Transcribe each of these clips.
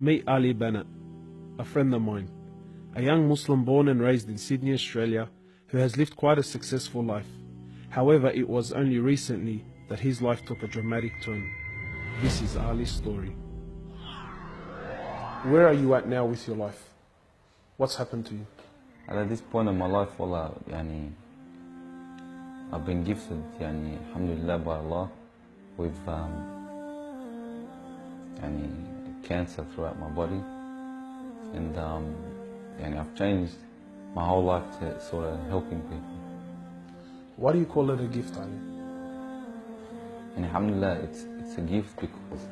Meet Ali Bennett, a friend of mine, a young Muslim born and raised in Sydney, Australia, who has lived quite a successful life. However, it was only recently that his life took a dramatic turn. This is Ali's story. Where are you at now with your life? What's happened to you? At this point in my life, wallah, I've been gifted, alhamdulillah, by Allah, with cancer throughout my body, and I've changed my whole life to sort of helping people. Why do you call it a gift, Ali? And alhamdulillah, it's a gift because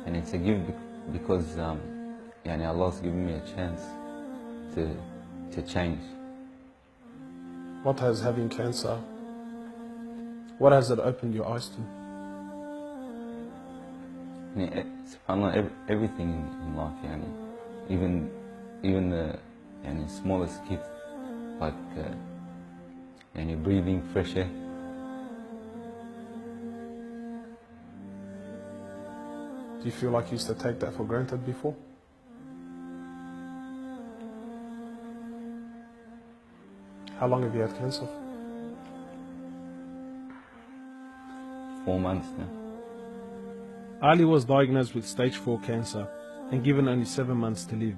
and it's a gift because Allah's given me a chance to change. What has having cancer, what has it opened your eyes to? SubhanAllah, everything in life, even the smallest gift, like breathing fresh air. Do you feel like you used to take that for granted before? How long have you had cancer? 4 months now. Ali was diagnosed with stage 4 cancer and given only 7 months to live.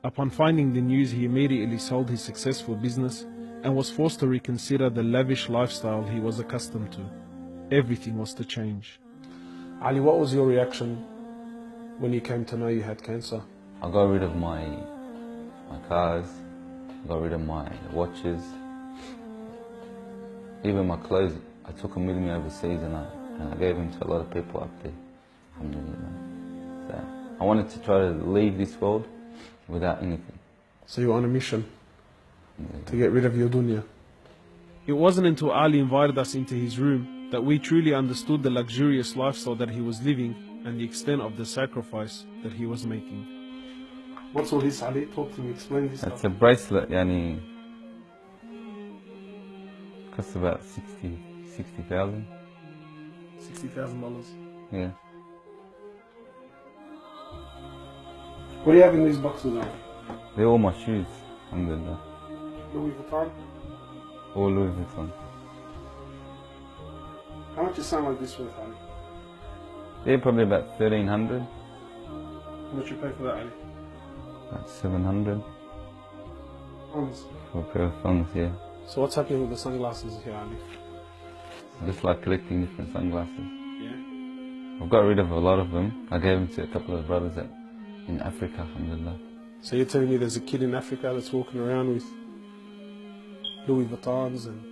Upon finding the news, he immediately sold his successful business and was forced to reconsider the lavish lifestyle he was accustomed to. Everything was to change. Ali, what was your reaction when you came to know you had cancer? I got rid of my cars, got rid of my watches, even my clothes. I took them with me overseas and I gave them to a lot of people up there. Alhamdulillah. So I wanted to try to leave this world without anything. So you were on a mission to get rid of your dunya. It wasn't until Ali invited us into his room that we truly understood the luxurious lifestyle that he was living and the extent of the sacrifice that he was making. What's all this, Ali? Talk to me, explain this. It's a bracelet, costs about 60,000. $60,000. Yeah. What do you have in these boxes now? They're all my shoes, alhamdulillah. Louis Vuitton? All Louis Vuitton. How much is something like this worth, Ali? They're probably about 1,300. How much you pay for that, Ali? About 700. Pounds. For a pair of thongs, yeah. So what's happening with the sunglasses here, Ali? I just like collecting different sunglasses. Yeah? I've got rid of a lot of them. I gave them to a couple of brothers in Africa, alhamdulillah. So you're telling me there's a kid in Africa that's walking around with Louis Vuittons and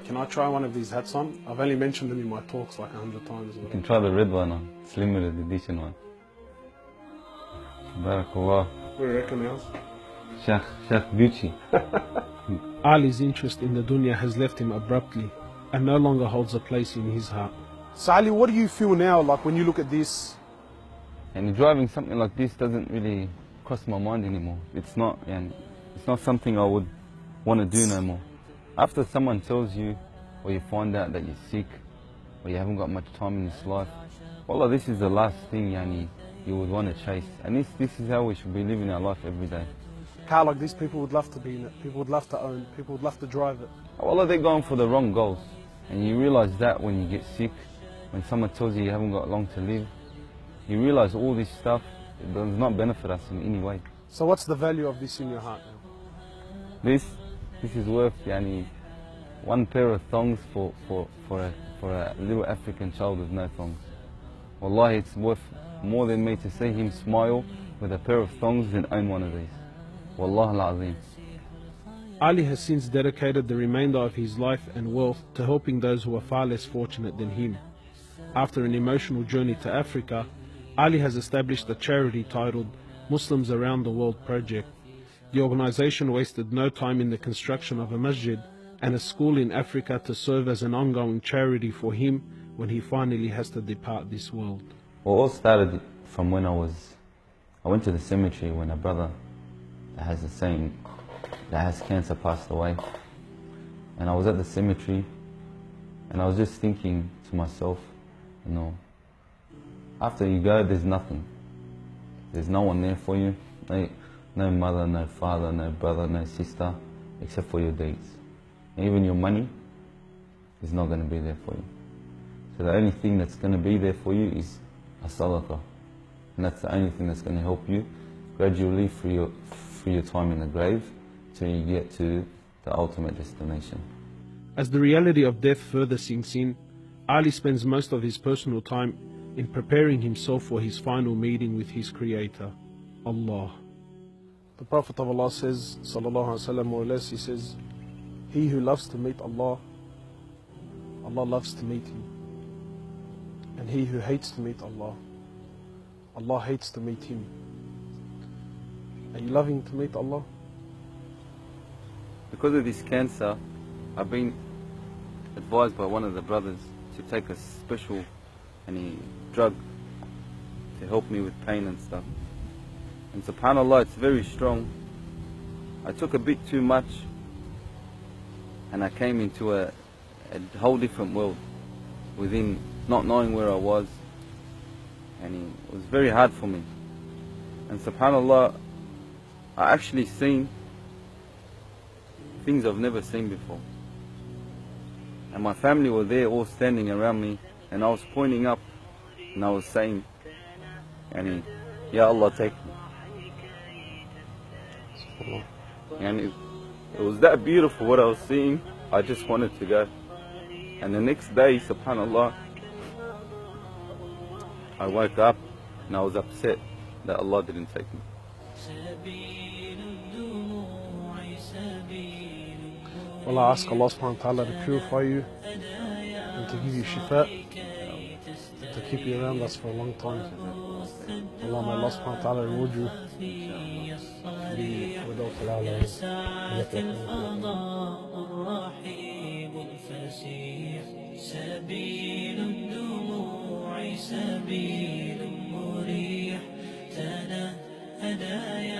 Can I try one of these hats on? I've only mentioned them in my talks like 100 times. You can try the red one on. It's limited edition one. Barakallah. What do you reckon, else? Sheikh Beauty. Ali's interest in the dunya has left him abruptly and no longer holds a place in his heart. So Ali, what do you feel now, like when you look at this? And driving something like this doesn't really cross my mind anymore. It's not something I would want to do no more. After someone tells you, or you find out that you're sick, or you haven't got much time in this life, wallah, this is the last thing you would want to chase. And this is how we should be living our life every day. Car like this, people would love to be in it, people would love to own, people would love to drive it. Wallah, they're going for the wrong goals. And you realize that when you get sick, when someone tells you you haven't got long to live, you realize all this stuff does not benefit us in any way. So what's the value of this in your heart now? This is worth one pair of thongs for a little African child with no thongs. Wallahi, it's worth more than me to see him smile with a pair of thongs than own one of these. Wallah al-Azim. Ali has since dedicated the remainder of his life and wealth to helping those who are far less fortunate than him. After an emotional journey to Africa, Ali has established a charity titled Muslims Around the World Project. The organization wasted no time in the construction of a masjid and a school in Africa to serve as an ongoing charity for him when he finally has to depart this world. Well, it all started from when I went to the cemetery when a brother that has cancer passed away. And I was at the cemetery and I was just thinking to myself, you know, after you go, there's nothing. There's no one there for you. No mother, no father, no brother, no sister, except for your deeds. And even your money is not going to be there for you. So the only thing that's going to be there for you is a sadaqah. And that's the only thing that's going to help you gradually through your time in the grave till you get to the ultimate destination. As the reality of death further sinks in, Ali spends most of his personal time in preparing himself for his final meeting with his Creator, Allah. The Prophet of Allah says, sallallahu alaihi wasallam, more or less, he says, he who loves to meet Allah, Allah loves to meet him. And he who hates to meet Allah, Allah hates to meet him. Are you loving to meet Allah? Because of this cancer, I've been advised by one of the brothers to take a special drug to help me with pain and stuff. And subhanAllah, it's very strong. I took a bit too much and I came into a whole different world within not knowing where I was, and it was very hard for me. And subhanAllah, I actually seen things I've never seen before. And my family were there all standing around me, and I was pointing up and I was saying, Ya Allah, take me. And it was that beautiful what I was seeing, I just wanted to go. And the next day, subhanAllah, I woke up and I was upset that Allah didn't take me. Well, I ask Allah subhanahu wa ta'ala to purify you and to give you shifa, to keep you around us for a long time. Allah, may Allah subhanahu wa ta'ala reward you. سبيل الدموع سبيل مريح تنهدى